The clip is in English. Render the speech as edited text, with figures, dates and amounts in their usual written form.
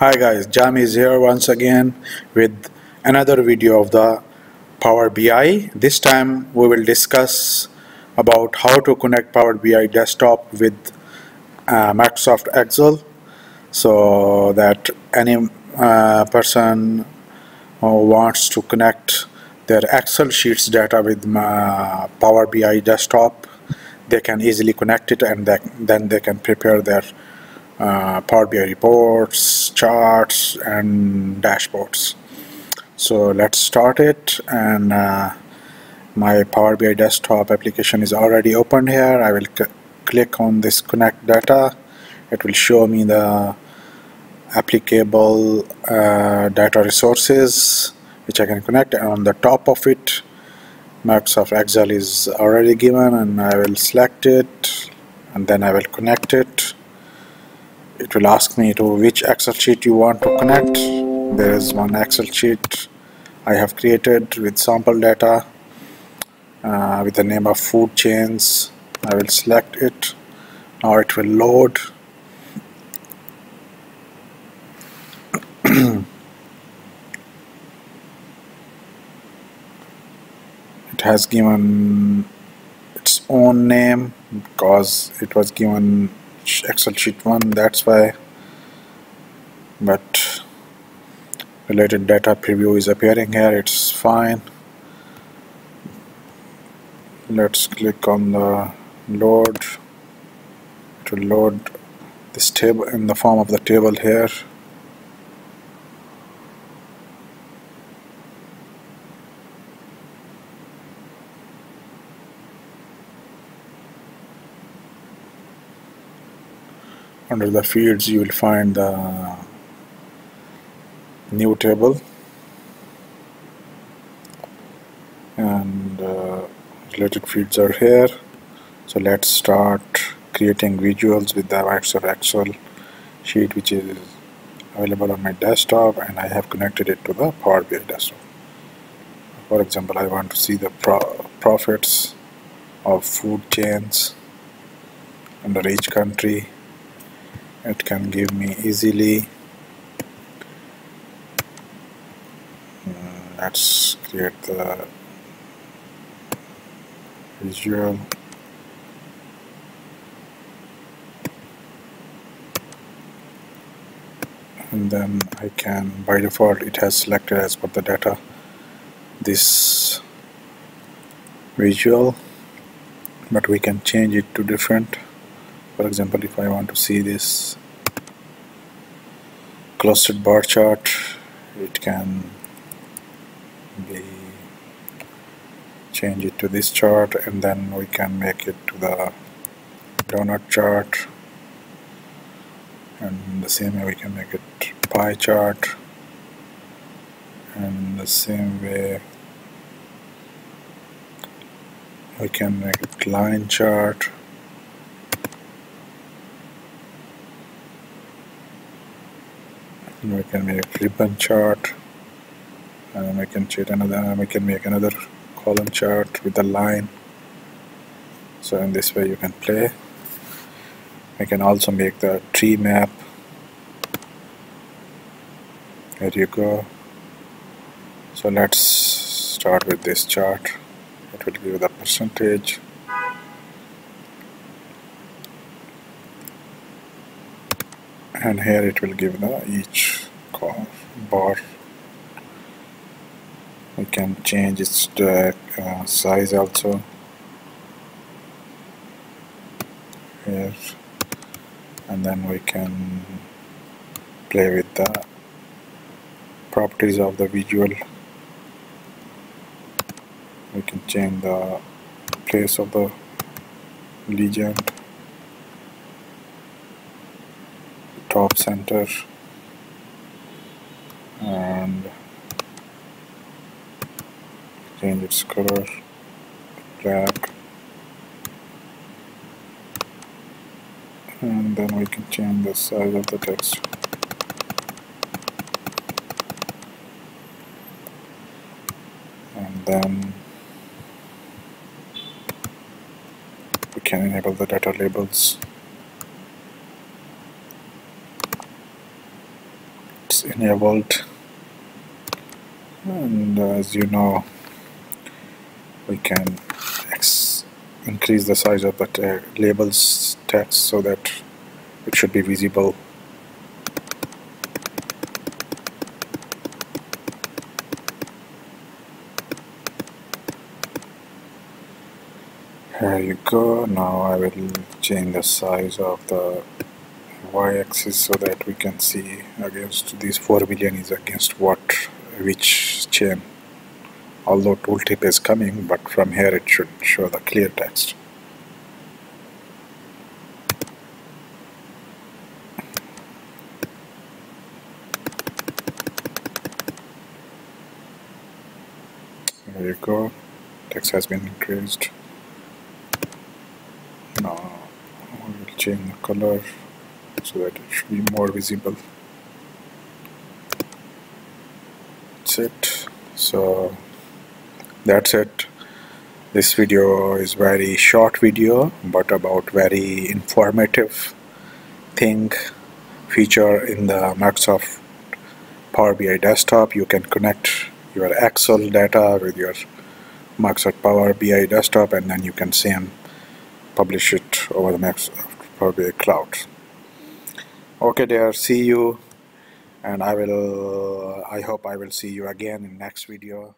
Hi guys, Jam is here once again with another video of the Power BI. This time we will discuss about how to connect Power BI desktop with Microsoft Excel so that any person who wants to connect their Excel sheets data with Power BI desktop, they can easily connect it and then they can prepare their Power BI reports, charts, and dashboards. So let's start it. And my Power BI desktop application is already open here. I will click on this connect data. It will show me the applicable data resources which I can connect, and on the top of it Microsoft Excel is already given, and I will select it and then I will connect it. It will ask me to which Excel sheet you want to connect. There is one Excel sheet I have created with sample data with the name of food chains. I will select it. Now it will load. It has given its own name because it was given Excel sheet 1, that's why, but related data preview is appearing here. It's fine. Let's click on the load. It will load this table in the form of the table here. Under the fields you will find the new table, and related fields are here. So let's start creating visuals with the Microsoft Excel sheet which is available on my desktop, and I have connected it to the Power BI desktop. For example, I want to see the profits of food chains under each country. It can give me easily. Let's create the visual. And then I can, by default it has selected as per the data this visual, but we can change it to different. For example, if I want to see this clustered bar chart, it can be change it to this chart, and then we can make it to the donut chart, and the same way we can make it pie chart, and the same way we can make it line chart. And we can make ribbon chart, and we can cheat another. We can make another column chart with a line. So in this way you can play. I can also make the tree map. There you go. So let's start with this chart. It will give the percentage. And here it will give the each bar. We can change its size also here, and then we can play with the properties of the visual. We can change the place of the legend, top, center, and change its color black, and then we can change the size of the text. And then we can enable the data labels. it's enabled, and as you know, we can increase the size of the labels text so that it should be visible. Here you go. Now I will change the size of the y-axis so that we can see against these 4 billion is against which chain. Although tooltip is coming, but from here it should show the clear text. There you go. Text has been increased. Now we will change the color so that it should be more visible. That's it. So that's it. This video is very short video, but about very informative feature in the Microsoft Power BI desktop. You can connect your Excel data with your Microsoft Power BI desktop, and then you can publish it over the Microsoft Power BI cloud. Okay there, see you, and I hope I will see you again in next video.